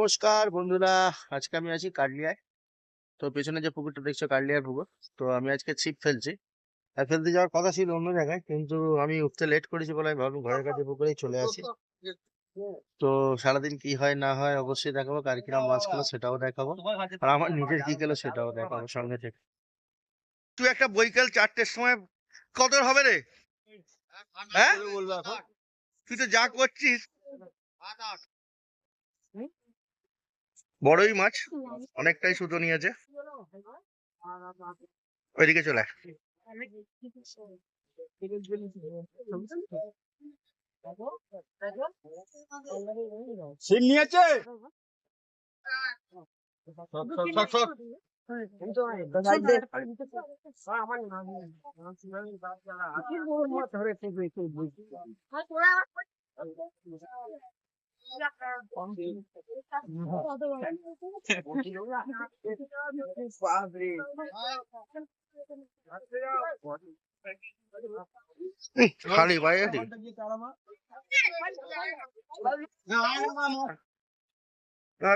নমস্কার বন্ধুরা, আজকে আমি আছি কাটলিয়ায়। তো পেছনে যে পুকুরটা দেখছো কাটলিয়ার পুকুর। তো আমি আজকে ছিপ ফেলছি। আর ফেলতে যাওয়ার কথা ছিল অন্য জায়গায়, কিন্তু আমি উঠতে লেট করেছি বলে আমি ভাবলাম ঘরের কাছে পুকুরেই চলে আসি। তো সারাদিন কি হয় না হয় অবশ্যই দেখাবো, কার কিরম মাছ খেলো সেটাও দেখাবো, আর আমার নিজের কি খেলো সেটাও দেখাবো সঙ্গে থেকে। তুই একটা বৈকাল 4টের সময় কত হবে রে? হ্যাঁ, তুই তো যা করছিস। বড়ই মাছ অনেকটাই সুতো নিয়েছে, ওইদিকে চলে আয়। সিম নিয়েছে খালি বাইরে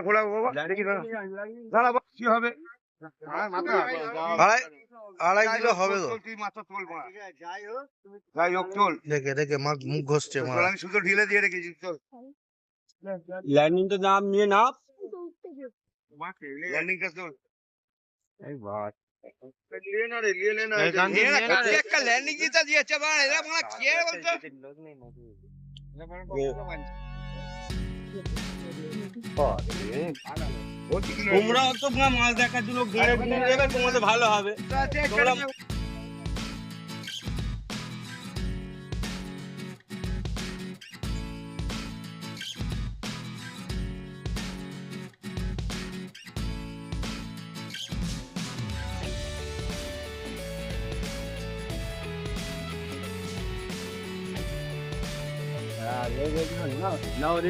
ঘোলা বাবা কি হবে আড়াই কিলো হবে তো। তুই মাথা তোল যাই হোক চল দেখে দেখে মা মুখ ঘষছে মা। আমি শুধু ঢিলে দিয়ে রেখেছি চল ল্যান্ডিং তো নাম নিয়ে নাও ল্যান্ডিং কাজ চল এই বাত লিয়ে না রে, লিয়ে নে না। একটা ল্যান্ডিং দিতে দিয়েছে বাড়া এরা বাড়া কে বলতো তোমরা তো মাছ দেখার জন্য ঘুরে ঘুরে যাবে, তোমাদের ভালো হবে। তোমরা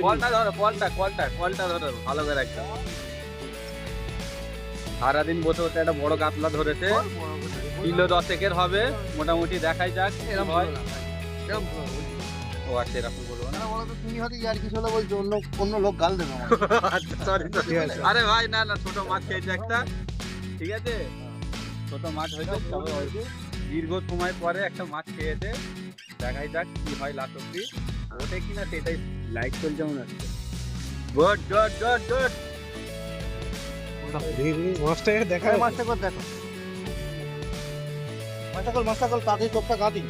কলটা ধরো, কলটা ধরো ভালো করে একটা। সারাদিন বসে বসে একটা বড় কাতলা ধরেছে, কিলো 10 হবে মোটামুটি। দেখাই যাক এরকম হয়। ও আচ্ছা, এরকম বলবো না। তুমি হয়তো ইয়ার কিছু হলে বলছো, অন্য লোক গাল দেবে আমার। আচ্ছা সরি সরি। আরে ভাই না না, ছোট মাছ খেয়েছে একটা, ঠিক আছে? ছোট মাছ হয়েছে, তবে হয়েছে দীর্ঘ সময় পরে একটা মাছ খেয়েছে। দেখাই যাক কি হয় লাস্ট অব্দি, ওঠে কিনা সেটাই। লাইক চলছে মনে হচ্ছে। Good good good good. মাছটা দেখা, মাছটা কর দেখো, মাছটা কল তাড়াতাড়ি চোখটা কাঁদি।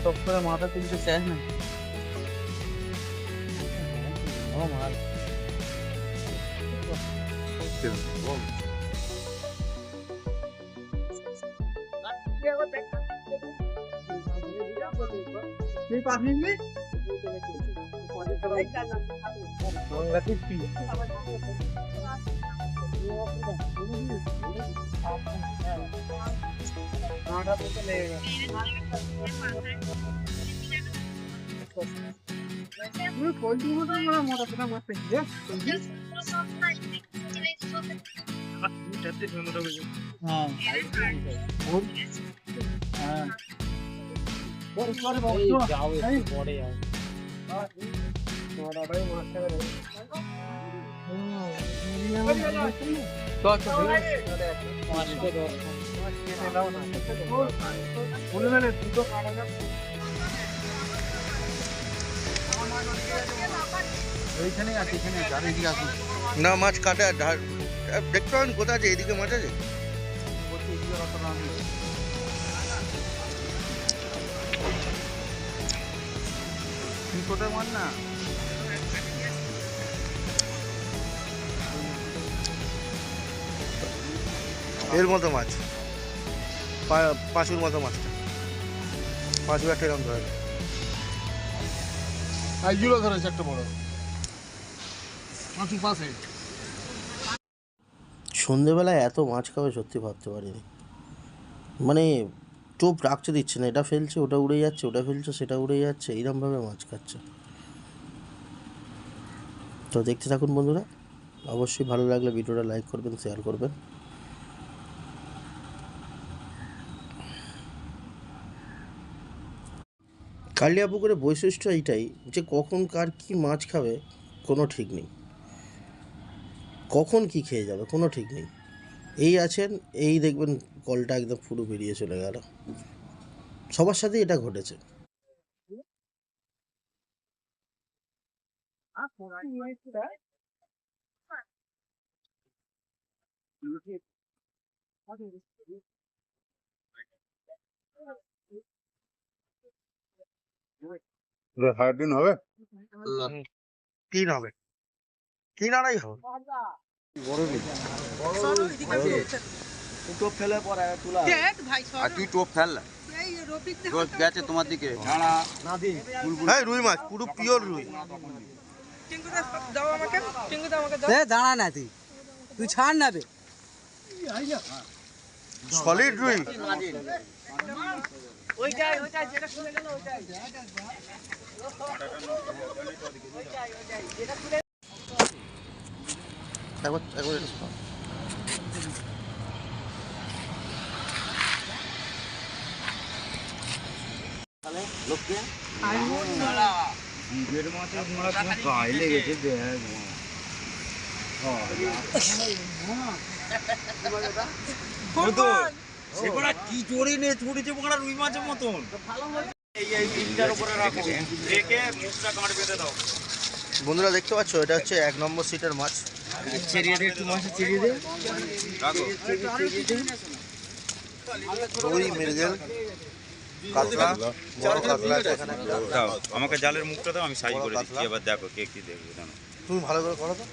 চোখ করে মাথা তুলছে শেষ না। মাল না, মাছ কাটে আর দেখতে পাবেন কোথায় আছে, এদিকে মাছ আছে। মাছ না এর মতো মাছ, পাঁচুর মতো মাছটা, পাঁচু একটা এরকম ধরে। আইগুলো ধরেছে একটা বড় পাঁচু পাশে। সন্ধেবেলায় এত মাছ খাবে সত্যি ভাবতে পারিনি। মানে টোপ রাখতে দিচ্ছে না, এটা ফেলছে ওটা উড়ে যাচ্ছে, ওটা ফেলছে সেটা উড়ে যাচ্ছে, এইরকমভাবে মাছ খাচ্ছে। তো দেখতে থাকুন বন্ধুরা, অবশ্যই ভালো লাগলে ভিডিওটা লাইক করবেন, শেয়ার করবেন। কালিয়া পুকুরের বৈশিষ্ট্য এইটাই যে কখন কার কি মাছ খাবে কোনো ঠিক নেই, কখন কি খেয়ে যাবে কোনো ঠিক নেই। এই আছেন, এই দেখবেন কলটা একদম পুরো বেরিয়ে চলে গেল। সবার সাথে এটা ঘটেছে। সাড়ে তিন হবে। 3 হবে, 3 আড়াই হবে। আর তুই টোপ ফেল না, রোজ গেছে তোমার দিকে। হ্যাঁ, রুই মাছ পুরো পিওর রুই। দাঁড়া না তুই ছাড় না রে, সলিড রুই। একবার একবার এটা শোনাও। গায়ে লেগেছে দেখ। সেগুলা কি জোরে নিয়ে ছুটেছে ওখানে রুই মাছের মতন। এই তিনটার উপরে রাখো, রেখে মুখটা কাঁড় বেঁধে দাও। বন্ধুরা দেখতে পাচ্ছ, এটা হচ্ছে 1 নম্বর সিটের মাছ। চেরিয়ে দে একটু, মাছ চেরিয়ে দে। রুই, মৃগেল, কাতলা, বড় কাতলা আছে এখানে। দাও আমাকে জালের মুখটা দাও, আমি সাইজ করে দিচ্ছি। এবার দেখো কে কি দেখবে। দাঁড়া তুমি ভালো করে করো তো।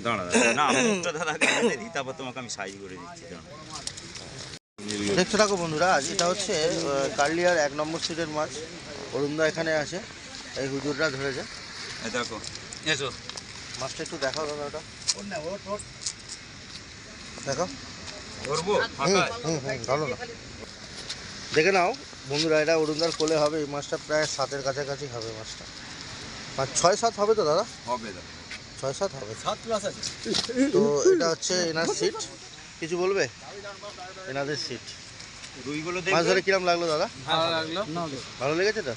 দাঁড়া না, আমি মুখটা দাদাকে বেঁধে দিই, তারপর তোমাকে আমি সাইজ করে দিচ্ছি। দাঁড়া দেখতে থাকো বন্ধুরা। আজ এটা হচ্ছে কার্লিয়ার 1 নম্বর সিটের মাছ। অরুণদা এখানে আছে, এই হুজুররা ধরেছে। এই দেখো, এসো মাছটা একটু দেখাও দাদা, ওটা দেখো। ধরবো হুম ফাঁকা। হুম হুম, ভালো না, দেখে নাও বন্ধুরা। এটা অরুণদার কোলে হবে। এই মাছটা প্রায় 7-এর কাছাকাছি হবে মাছটা। 6-7 হবে তো দাদা? হবে দাও। 6-7 হবে। 7+ আছে। তো এটা হচ্ছে এনার সিট। কিছু বলবে? এনাদের সিট। রুইগুলো মাছ দেখবে। ধরে কিরম লাগলো দাদা? ভালো লাগলো। ভালো লেগেছে তো?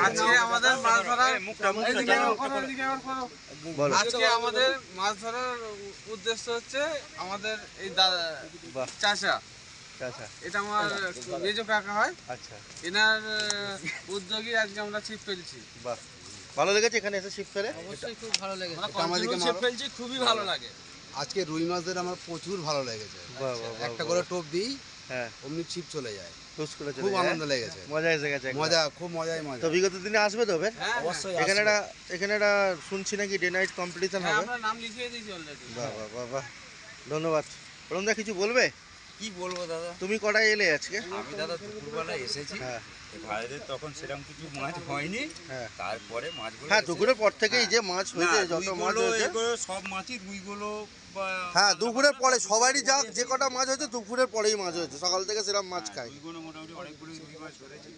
আজকে আমাদের মাছ ধরার মুখটা বলো। আজকে আমাদের মাছ ধরার উদ্দেশ্য হচ্ছে আমাদের এই বাহ, চাচা, আচ্ছা এটা আমার মেজো কাকা হয়, আচ্ছা, এনার উদ্যোগে আজকে আমরা ছিপ ফেলছি। বাহ, ভালো লেগেছে এখানে এসে ছিপ ফেলে? অবশ্যই খুব ভালো লেগেছে। আমরা ছিপ ফেলছি, খুবই ভালো লাগে। আজকে রুই মাছদের আমার প্রচুর ভালো লেগেছে। বাহ বাহ বাহ, একটা করে টোপ দিই, হ্যাঁ, অমনি ছিপ চলে যায়। টুস করে চলে খুব যায়। আনন্দ লেগেছে, মজা এসে গেছে একদম। মজা, খুব মজাই মজা। তো বিগত দিনে আসবে তো ফের? হ্যাঁ, অবশ্যই এখানে একটা শুনছি নাকি ডে নাইট কম্পিটিশন হ্যাঁ, হবে। আমরা নাম লিখিয়ে দিয়েছি অলরেডি। বাহ বাহ বাহ বাহ, ধন্যবাদ। রমদা কিছু বলবে? কি বলবো দাদা, তুমি কটায় এলে আজকে? আমি দাদা দুপুরবেলায় এসেছি। হ্যাঁ ভাইদের তখন সেরকম কিছু মাছ হয়নি। হ্যাঁ তারপরে মাছগুলো হ্যাঁ, এসে- দুপুরের পর থেকেই যে মাছ না, হয়েছে, যত মাছ রুইগুলো, হয়েছে। এগুলো সব মাছই রুইগুলো হ্যাঁ, দুপুরের পরে সবারই যা যে কটা মাছ হয়েছে দুপুরের পরেই মাছ হয়েছে, সকাল থেকে সেরকম মাছ খায়। রুইগুলো মোটামুটি অনেকগুলো রুই মাছ ধরেছে।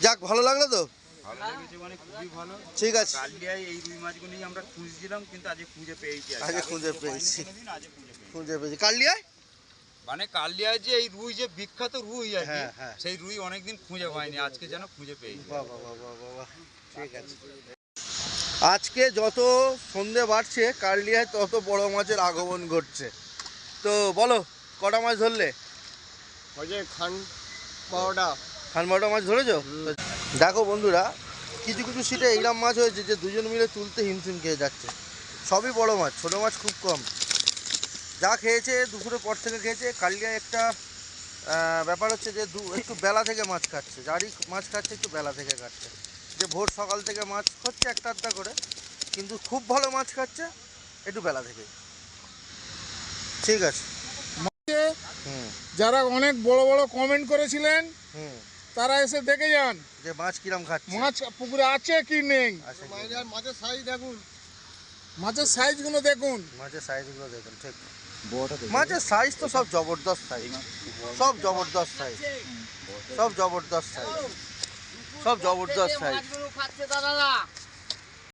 যাক, ভালো লাগলো তো? ভালো লেগেছে, মানে খুবই ভালো। ঠিক আছে, কালিয়ায় এই রুই মাছগুলোই আমরা খুঁজছিলাম, কিন্তু আজকে খুঁজে পেয়েছি। আজকে খুঁজে পেয়েছি। আজকে খুঁজে পেয়েছি। খুঁজে পেয়েছি কালিয়ায়। মানে কালিয়ায় যে এই রুই, যে বিখ্যাত রুই আর কি, হ্যাঁ, হ্যাঁ। সেই রুই অনেকদিন খুঁজে পাইনি, আজকে যেন খুঁজে পেয়েছি। বাহ বাহ বাহ বাহ বাহ বাহ, ঠিক আছে। আজকে যত সন্ধে বাড়ছে কার্লিয়ায় তত বড় মাছের আগমন ঘটছে। তো বলো, কটা মাছ ধরলে? খান 12টা মাছ ধরেছো? তো দেখো বন্ধুরা, কিছু কিছু সিটে এইরকম মাছ হয়েছে যে দুজন মিলে তুলতে হিমশিম খেয়ে যাচ্ছে। সবই বড় মাছ, ছোটো মাছ খুব কম। যা খেয়েছে দুপুরের পর থেকে খেয়েছে। কালিয়ায় একটা ব্যাপার হচ্ছে যে একটু বেলা থেকে মাছ খাচ্ছে, যারই মাছ খাচ্ছে একটু বেলা থেকে খাচ্ছে। যে ভোর সকাল থেকে মাছ হচ্ছে একটা আধটা করে, কিন্তু খুব ভালো মাছ খাচ্ছে একটু বেলা থেকে। ঠিক আছে। হুম যারা অনেক বড় বড় কমেন্ট করেছিলেন হুম, তারা এসে দেখে যান যে মাছ কিরম খাচ্ছে। মাছ পুকুরে আছে কি নেই, আচ্ছা, মাছের সাইজ দেখুন, মাছের সাইজগুলো দেখুন। মাছের সাইজগুলো দেখুন। ঠিক, মাছের সাইজ তো সব জবরদস্ত সাইজ, সব জবরদস্ত সাইজ, সব জবরদস্ত সাইজ, সব জবরদস্ত সাইজ। খাচ্ছে দাদারা।